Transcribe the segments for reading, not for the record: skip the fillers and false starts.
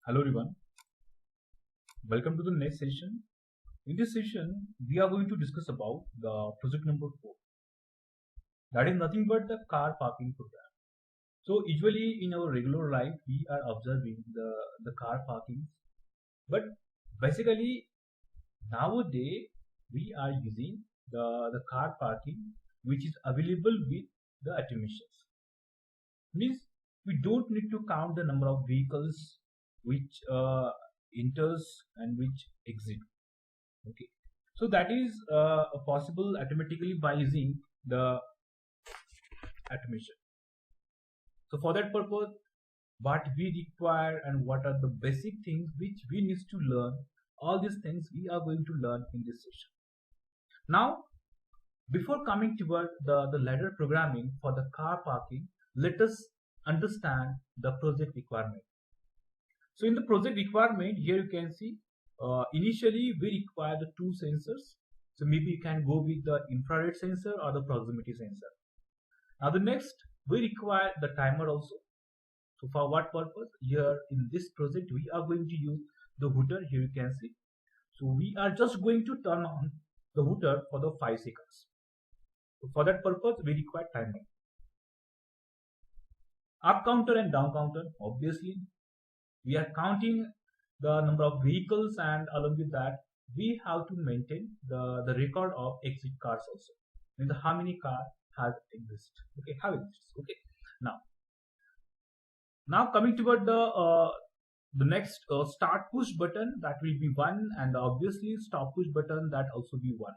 Hello everyone, welcome to the next session. In this session, we are going to discuss about the project number 4. That is nothing but the car parking program. So usually in our regular life, we are observing the car parking, but basically nowadays we are using the car parking which is available with the automations. Means we don't need to count the number of vehicles which enters and which exit. Okay, so that is possible automatically by using the automation. So for that purpose, what we require and what are the basic things which we need to learn, all these things we are going to learn in this session. Now, before coming toward the ladder programming for the car parking, let us understand the project requirement. So in the project requirement, here you can see initially we require the two sensors. So maybe you can go with the infrared sensor or the proximity sensor. Now the next we require the timer also. So for what purpose? Here in this project we are going to use the hooter. Here you can see. So we are just going to turn on the hooter for the 5 seconds. So for that purpose we require timer. Up counter and down counter, obviously we are counting the number of vehicles, and along with that we have to maintain the record of exit cars also, means how many cars have exist. Okay, have exists. Okay, now coming toward the next start push button, that will be one, and obviously stop push button, that also be one.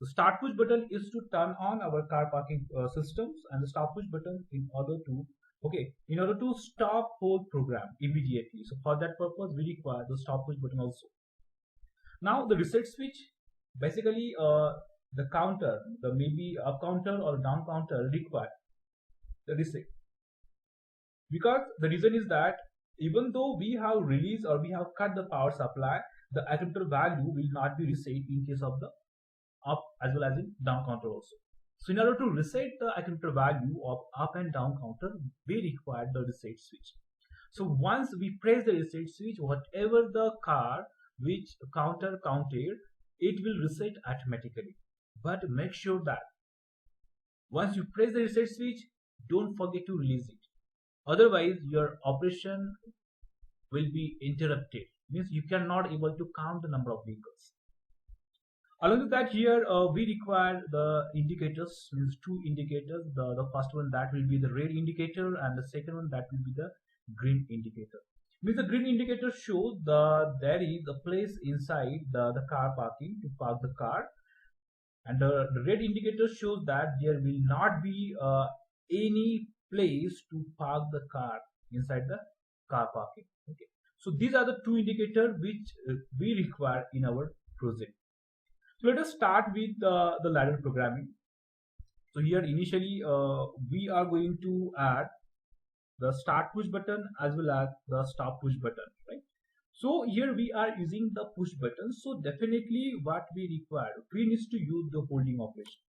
The start push button is to turn on our car parking systems, and the stop push button in order to stop whole program immediately. So for that purpose we require the stop push button also. Now the reset switch, basically the counter, the maybe up counter or down counter require the reset, because the reason is that even though we have released or we have cut the power supply, the attempted value will not be reset in case of the up as well as in down counter also. So in order to reset the attempted value of up and down counter, we require the reset switch. So once we press the reset switch, whatever the car which counter counted, it will reset automatically. But make sure that once you press the reset switch, don't forget to release it. Otherwise, your operation will be interrupted. Means you cannot able to count the number of vehicles. Along with that, here we require the indicators, means two indicators. The first one, that will be the red indicator, and the second one, that will be the green indicator. Means the green indicator shows there is a place inside the car parking to park the car, and the red indicator shows that there will not be any place to park the car inside the car parking. Okay, so these are the two indicators which we require in our project. So let us start with the ladder programming. So here initially we are going to add the start push button as well as the stop push button, right? So here we are using the push button. So definitely what we require, we need to use the holding operation.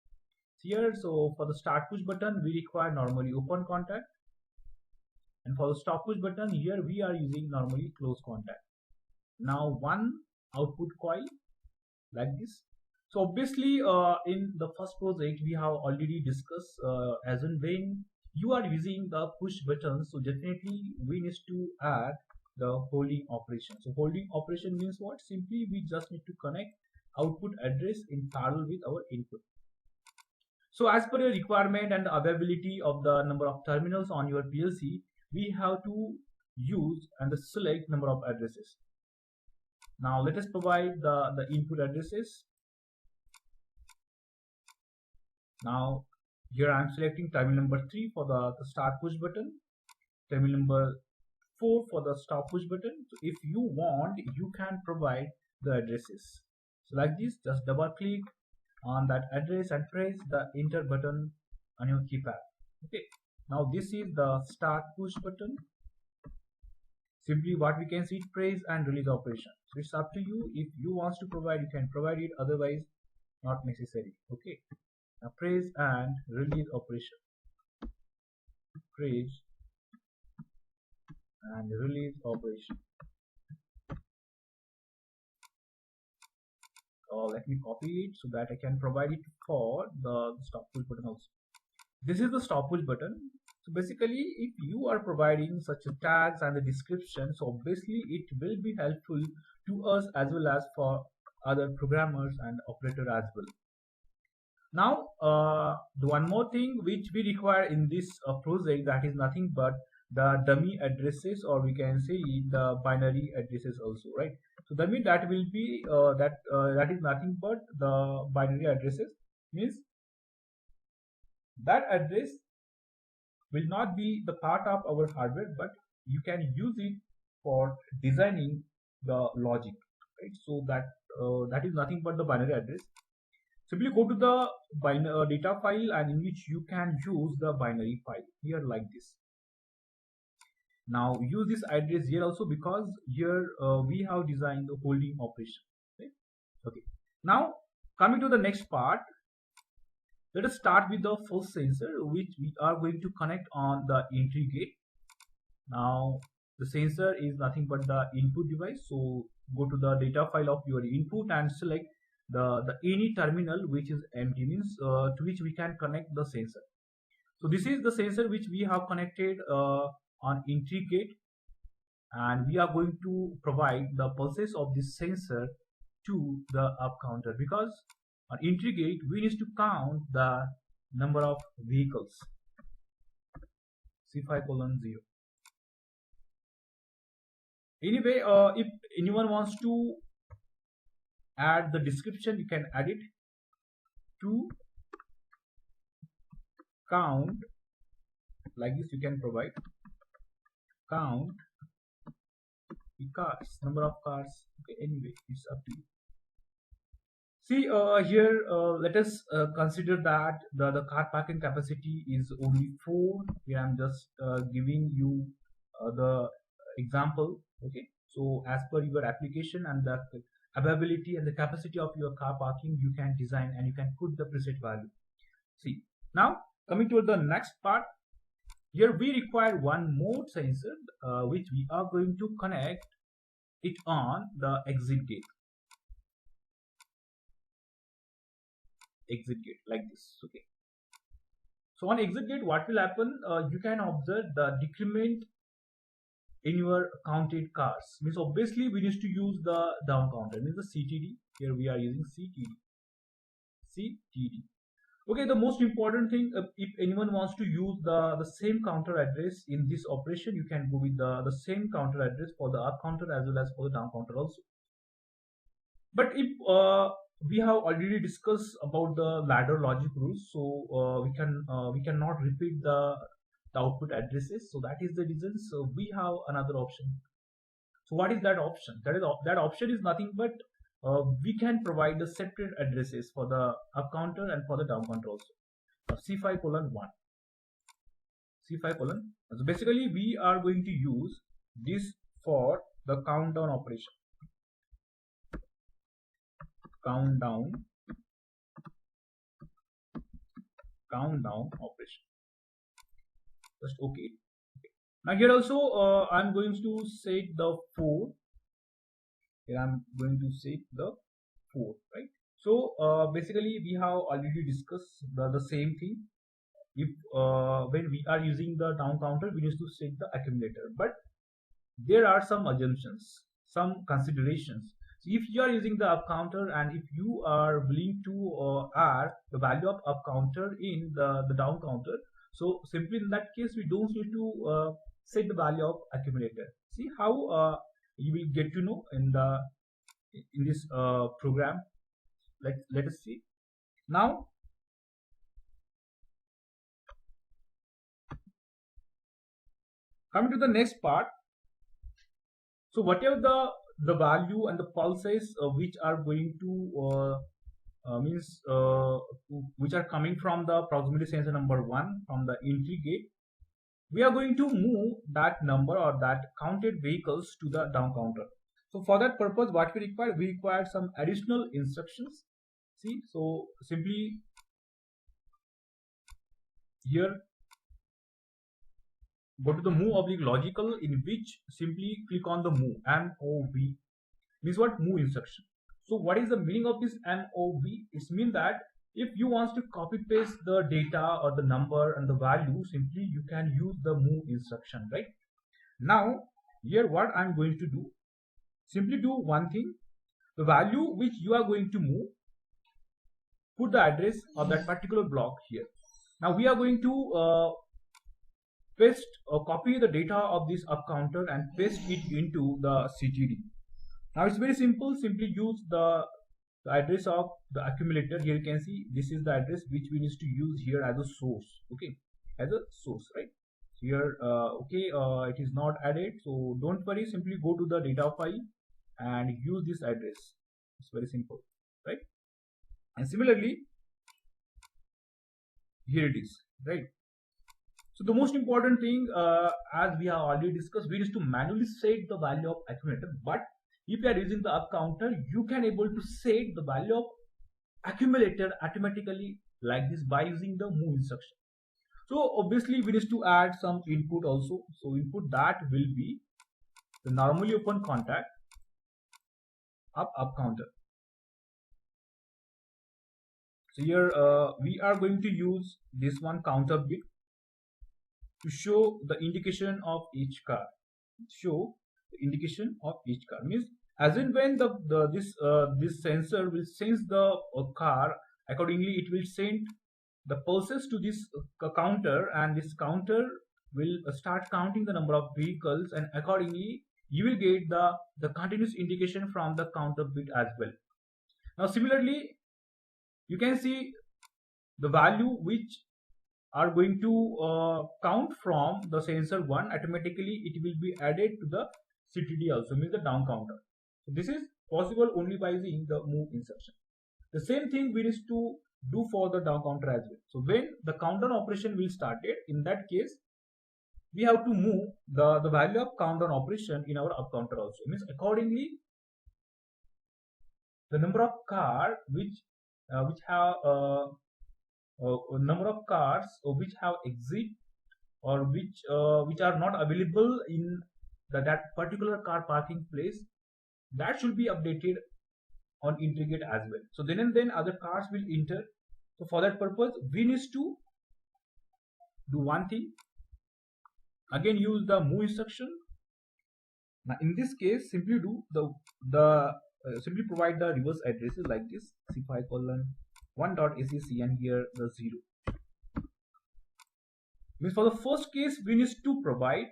Here, so for the start push button, we require normally open contact, and for the stop push button, here we are using normally close contact. Now one output coil like this. So obviously in the first project we have already discussed as in when you are using the push button, so definitely we need to add the holding operation. So holding operation means what? Simply we just need to connect output address in parallel with our input. So as per your requirement and the availability of the number of terminals on your PLC, we have to use and select number of addresses. Now let us provide the input addresses. Now here I am selecting terminal number 3 for the start push button, terminal number 4 for the stop push button. So if you want, you can provide the addresses. So like this, just double click on that address and press the enter button on your keypad. Okay, now this is the start push button. Simply what we can see, press and release operation. So it's up to you. If you want to provide, you can provide it, otherwise not necessary. Okay, now press and release operation. Press and release operation. let me copy it so that I can provide it for the stop push button also. This is the stop push button. So basically, if you are providing such a tags and the description, so obviously it will be helpful to us as well as for other programmers and operator as well. Now, the one more thing which we require in this project, that is nothing but the dummy addresses, or we can say the binary addresses also, right? So that means that will be that is nothing but the binary addresses, means that address will not be the part of our hardware, but you can use it for designing the logic, right? So that is nothing but the binary address. Simply go to the data file, and in which you can use the binary file here like this. Now use this address here also, because here we have designed the holding operation, right? Okay, now coming to the next part, let us start with the first sensor, which we are going to connect on the entry gate. Now the sensor is nothing but the input device, so go to the data file of your input and select the any terminal which is empty, means to which we can connect the sensor. So this is the sensor which we have connected on entry gate, and we are going to provide the pulses of this sensor to the up counter, because on entry gate we need to count the number of vehicles. C5:0. Anyway, if anyone wants to add the description, you can add it to count like this. You can provide count the cars, number of cars. Okay, anyway, it's up to you. See here, let us consider that the car parking capacity is only 4. Here I'm just giving you the example. Okay, so as per your application and the availability and the capacity of your car parking, you can design and you can put the preset value. See, now coming to the next part, here we require one more sensor which we are going to connect it on the exit gate. Exit gate like this. Okay, so on exit gate, what will happen, you can observe the decrement in your counted cars. Means obviously we need to use the down counter, means the CTD. Here we are using CTD. Okay, the most important thing, if anyone wants to use the same counter address in this operation, you can go with the same counter address for the up counter as well as for the down counter also. But if we have already discussed about the ladder logic rules, so we cannot repeat the output addresses. So that is the reason. So we have another option. So what is that option? That option is nothing but we can provide the separate addresses for the up counter and for the down counter also. C5:1. C5:. So basically we are going to use this for the countdown operation. Countdown operation. Just okay. Now here also I'm going to set the 4. Here I'm going to set the 4, right? So basically we have already discussed the same thing. If when we are using the down counter, we need to set the accumulator, but there are some assumptions, some considerations. So if you are using the up counter and if you are willing to add the value of up counter in the down counter, so simply in that case we don't need to set the value of accumulator. See how you will get to know in this program. Let us see. Now coming to the next part. So whatever the value and the pulses which are going to which are coming from the proximity sensor number 1 from the entry gate, we are going to move that number or that counted vehicles to the down counter. So for that purpose, what we require some additional instructions. See, so simply here go to the move oblique logical, in which simply click on the move, MOV, means what, move instruction. So what is the meaning of this MOV? It means that if you want to copy paste the data or the number and the value, simply you can use the move instruction, right? Now here what I'm going to do, simply do one thing. The value which you are going to move, put the address of that particular block here. Now we are going to paste or copy the data of this up counter and paste it into the CTD. Now it's very simple. Simply use the address of the accumulator. Here you can see this is the address which we need to use here as a source. Okay, as a source, right? Here, it is not added, so don't worry. Simply go to the data file and use this address. It's very simple, right? And similarly, here it is, right? So the most important thing, as we have already discussed, we need to manually set the value of accumulator. But if you are using the up counter, you can able to set the value of accumulator automatically like this by using the move instruction. So obviously we need to add some input also. So input that will be the normally open contact up counter. So here we are going to use this one counter bit to show the indication of each car. Show the indication of each car means as in when this sensor will sense the car, accordingly it will send the pulses to this counter, and this counter will start counting the number of vehicles, and accordingly you will get the continuous indication from the counter bit as well. Now similarly, you can see the value which are going to count from the sensor 1, automatically it will be added to the CTD also, means the down counter. So this is possible only by using the move instruction. The same thing we need to do for the down counter as well. So when the countdown operation will start it, in that case we have to move the value of countdown operation in our up counter also, means accordingly the number of car which have number of cars which have exit or which are not available in that particular car parking place, that should be updated on integrate as well. So then and then other cars will enter. So for that purpose we need to do one thing, again use the move instruction. Now in this case simply do simply provide the reverse addresses like this, c5:1.acc and here the 0. Means for the first case we need to provide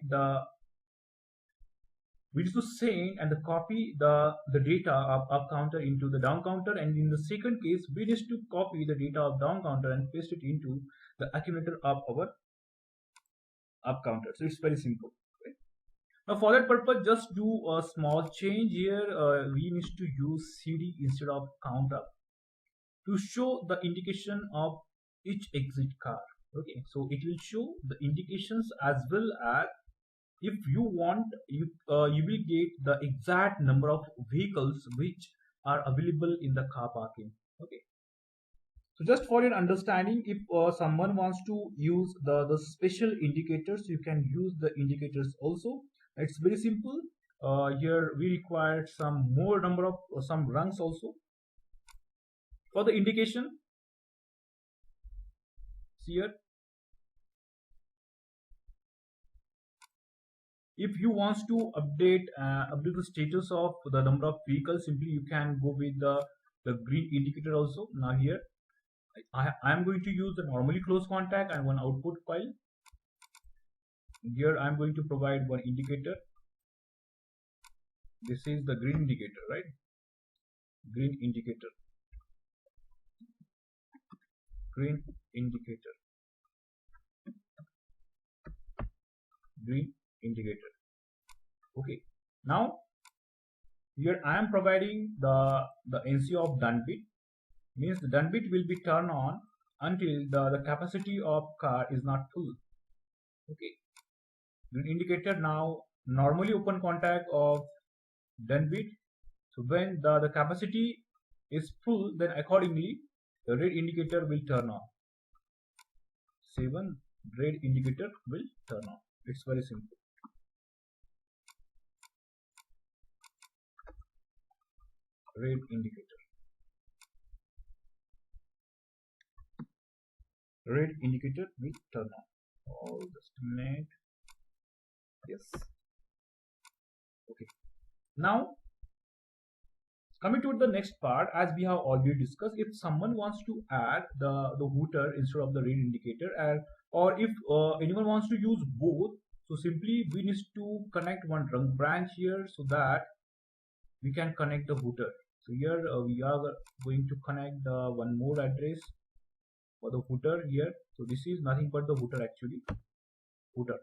we need to send and copy the data of up counter into the down counter, and in the second case we need to copy the data of down counter and paste it into the accumulator of our up counter. So it's very simple. Okay? Now for that purpose just do a small change here. We need to use CD instead of count up to show the indication of each exit car. Okay, so it will show the indications as well as if you want you will get the exact number of vehicles which are available in the car parking. Okay, so just for your understanding, if someone wants to use the special indicators, you can use the indicators also. It's very simple. Here we require some more number of some rungs also for the indication. See here, if you want to update the status of the number of vehicles, simply you can go with the green indicator also. Now here I am going to use the normally close contact and one output coil. Here I am going to provide one indicator. This is the green indicator, right? Green indicator, green indicator, green indicator. Okay, now here I am providing the NC of done bit, means the done bit will be turned on until the capacity of car is not full. Okay, green indicator now normally open contact of done bit. So when the capacity is full, then accordingly the red indicator will turn on. 7 red indicator will turn on. It's very simple. red indicator. Red indicator will turn on. Oh, just a minute. Yes. Okay. Now coming to the next part, as we have already discussed, if someone wants to add the hooter instead of the red indicator, or if anyone wants to use both, so simply we need to connect one trunk branch here so that we can connect the hooter. So here we are going to connect one more address for the hooter here. So this is nothing but the hooter actually. Hooter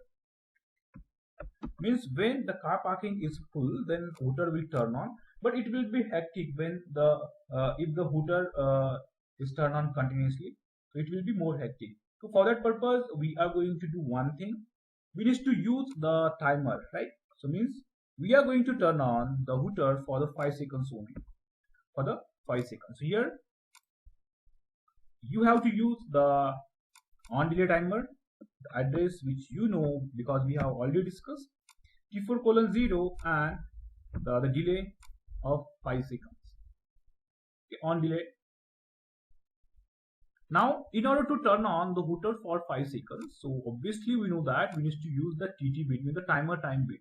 means when the car parking is full, then hooter will turn on, but it will be hectic when the if the hooter is turned on continuously, so it will be more hectic. So for that purpose we are going to do one thing. We need to use the timer, right? So means we are going to turn on the hooter for the 5 seconds only, for the 5 seconds. So here you have to use the on delay timer, the address which you know because we have already discussed, T4:0 and the delay of 5 seconds. Okay, on delay. Now in order to turn on the hooter for 5 seconds, so obviously we know that we need to use the TT bit, means the timer time bit,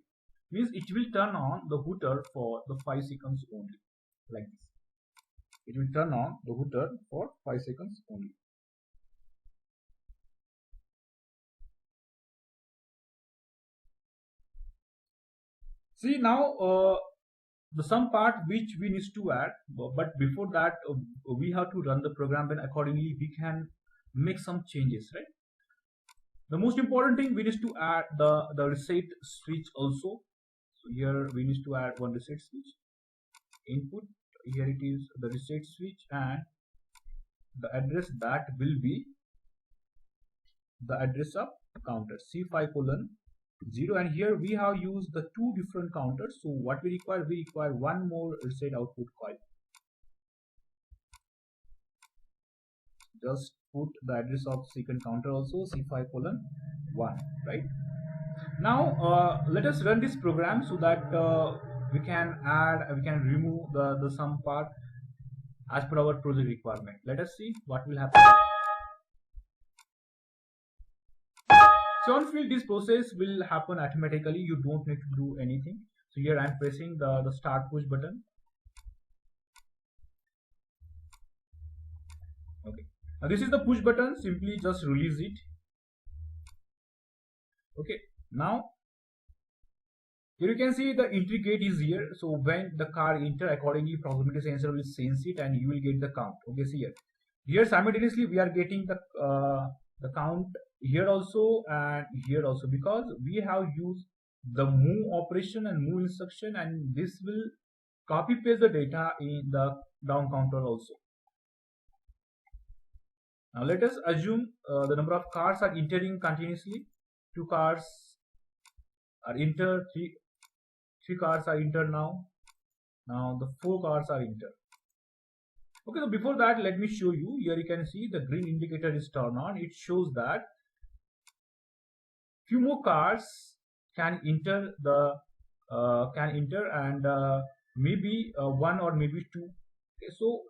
means it will turn on the hooter for the 5 seconds only, like this. It will turn on the hooter for 5 seconds only. See now the some part which we need to add, but before that we have to run the program, and accordingly we can make some changes, right? The most important thing, we need to add the reset switch also. So here we need to add one reset switch input. Here it is, the reset switch, and the address that will be the address of counter C5:0, and here we have used the two different counters. So what we require one more reset output coil. Just put the address of second counter also, C5:1, right? Now let us run this program so that we can remove the sum part as per our project requirement. Let us see what will happen. So on field, this process will happen automatically. You don't need to do anything. So here I am pressing the start push button. Okay. Now this is the push button. Simply just release it. Okay. Now here you can see the entry gate is here. So when the car enter, accordingly proximity sensor will sense it and you will get the count. Okay, see here. Here simultaneously we are getting the count here also and here also, because we have used the move operation and move instruction, and this will copy paste the data in the down counter also. Now let us assume the number of cars are entering continuously. 2 cars are entered, 3 cars are entered now. Now the 4 cars are entered. Okay, so before that, let me show you. Here you can see the green indicator is turned on. It shows that few more cars can enter and maybe 1 or maybe 2. Okay, so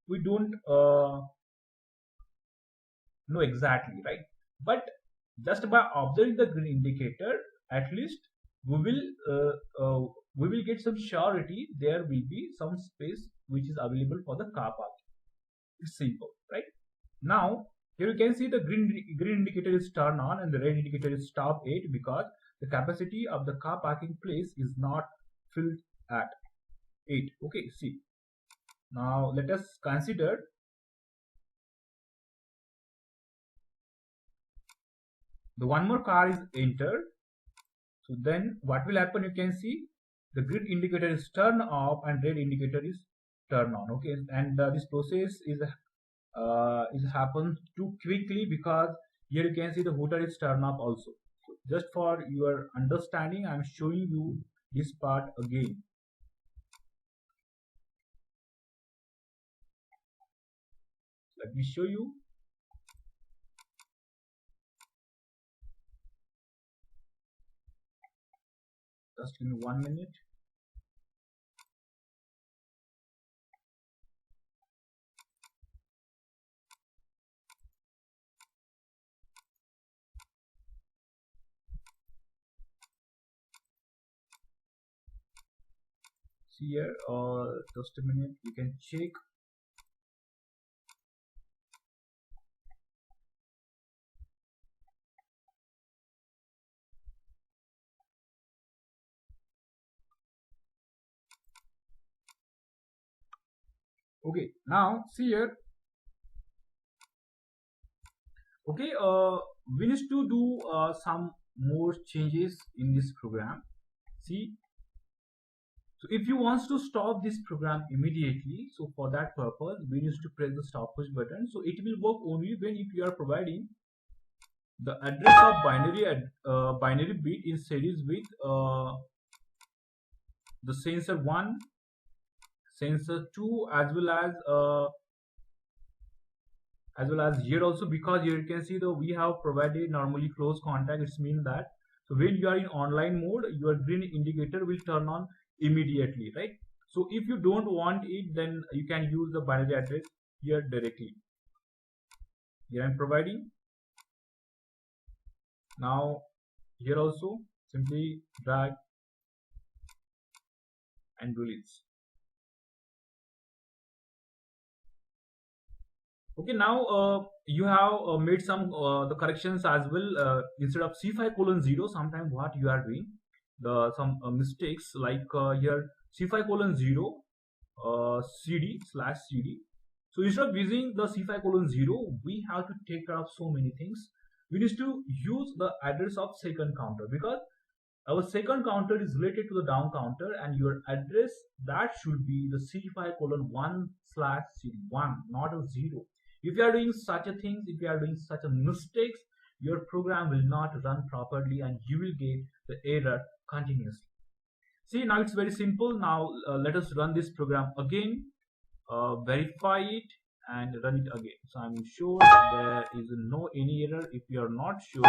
we don't know exactly, right? But just by observing the green indicator, at least we will get some surety there will be some space which is available for the car parking. It's simple, right? Now here you can see the green indicator is turned on and the red indicator is stop 8, because the capacity of the car parking place is not filled at 8. Okay, see. Now let us consider the one more car is entered. So then what will happen? You can see the green indicator is turned off and red indicator is turned on. Okay, and this process is happened too quickly, because here you can see the hooter is turned off also. So just for your understanding, I am showing you this part again. Let me show you. Just give me 1 minute. See here, just a minute, you can check. Okay, now see here. Okay, we need to do some more changes in this program. See, so if you want to stop this program immediately, so for that purpose we need to press the stop push button. So it will work only when if you are providing the address of binary bit in series with the sensor 1, sensor 2, as well as here also, because here you can see that we have provided normally close contact. It means that so when you are in online mode, your green indicator will turn on immediately, right? So if you don't want it, then you can use the binary address here directly. Here I'm providing. Now here also simply drag and release. Okay, now you have made some the corrections as well. Instead of C5:0, sometimes what you are doing, the some mistakes like here C5:0 CD/CD. So instead of using the C5:0, we have to take care of so many things. We need to use the address of second counter, because our second counter is related to the down counter, and your address that should be the C5:1/CD1, not a 0. If you are doing such a things, if you are doing such a mistakes, your program will not run properly and you will get the error continuously. See, now it's very simple. Now let us run this program again, verify it and run it again. So I'm sure there is no any error. If you are not sure,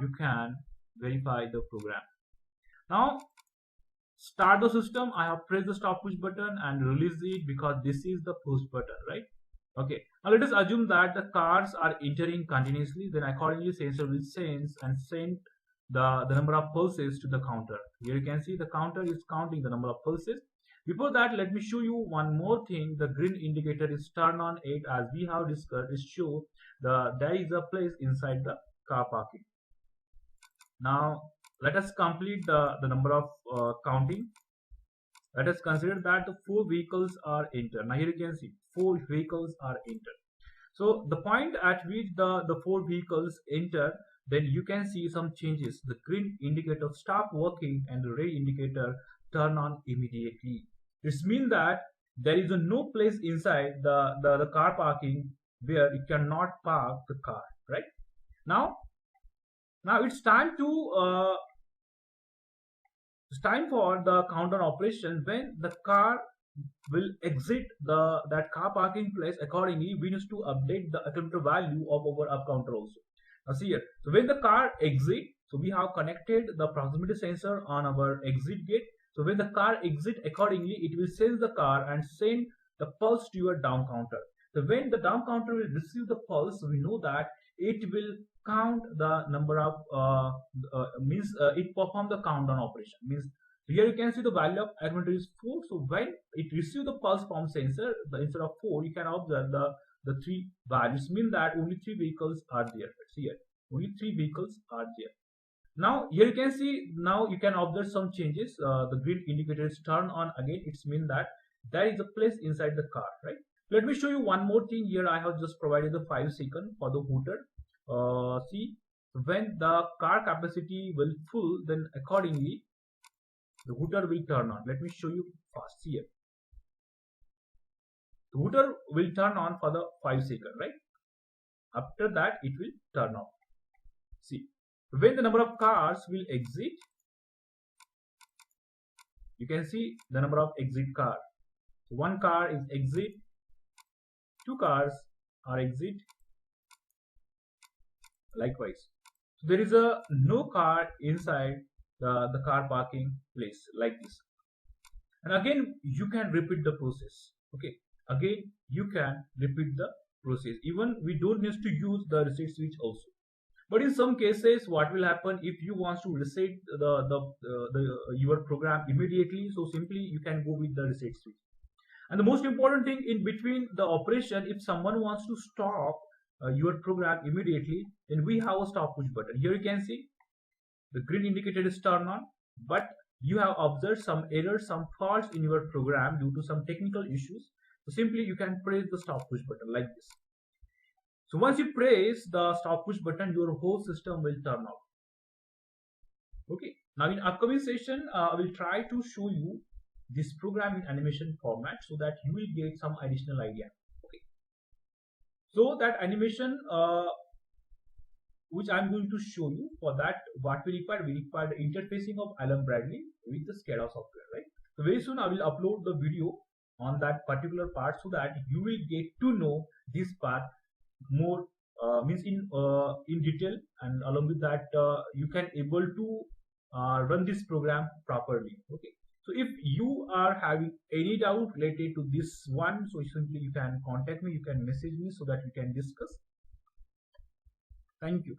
you can verify the program. Now start the system. I have pressed the stop push button and release it because this is the push button, right? Okay, now let us assume that the cars are entering continuously. Then accordingly sensor will sense and send the number of pulses to the counter. Here you can see the counter is counting the number of pulses. Before that, let me show you one more thing. The green indicator is turned on. It, as we have discussed, is show there is a place inside the car parking. Now let us complete the number of counting. Let us consider that the 4 vehicles are entered. Now here you can see 4 vehicles are entered. So the point at which the 4 vehicles enter, then you can see some changes. The green indicator stop working and the red indicator turn on immediately. This means that there is no place inside the car parking where you cannot park the car, right? Now it's time for the countdown operation. When the car will exit that car parking place, accordingly we need to update the accumulator value of our up counter also. Now see here, so when the car exit, so we have connected the proximity sensor on our exit gate. So when the car exit, accordingly it will sense the car and send the pulse to your down counter. So when the down counter will receive the pulse, we know that it will count the number of it perform the countdown operation. Means here you can see the value of accumulator is 4. So when it receives the pulse from sensor, instead of 4, you can observe the 3 values, mean that only 3 vehicles are there. See here, only 3 vehicles are there. Now here you can see, now you can observe some changes. The green indicator is turned on again. It's mean that there is a place inside the car, right? Let me show you one more thing. Here I have just provided the 5 seconds for the hooter. See, when the car capacity will full, then accordingly the hooter will turn on. Let me show you fast here. The hooter will turn on for the 5 seconds, right? After that it will turn off. See, when the number of cars will exit, you can see the number of exit car. So 1 car is exit, 2 cars are exit, likewise. So there is a no car inside the car parking place like this. And again you can repeat the process. Okay, again you can repeat the process. Even we don't need to use the reset switch also. But in some cases, what will happen if you want to reset your program immediately? So simply you can go with the reset switch. And the most important thing in between the operation, if someone wants to stop your program immediately, then we have a stop push button. Here you can see the green indicator is turned on, but you have observed some errors, some faults in your program due to some technical issues. So simply you can press the stop push button like this. So once you press the stop push button, your whole system will turn off. Okay. Now in upcoming session, I will try to show you this program in animation format so that you will get some additional idea. Okay. So that animation which I'm going to show you, for that what we require the interfacing of Alan Bradley with the SCADA software, right? So very soon I will upload the video on that particular part so that you will get to know this part more means in detail, and along with that you can able to run this program properly. Okay. So if you are having any doubt related to this one, so simply you can contact me, you can message me so that we can discuss. Thank you.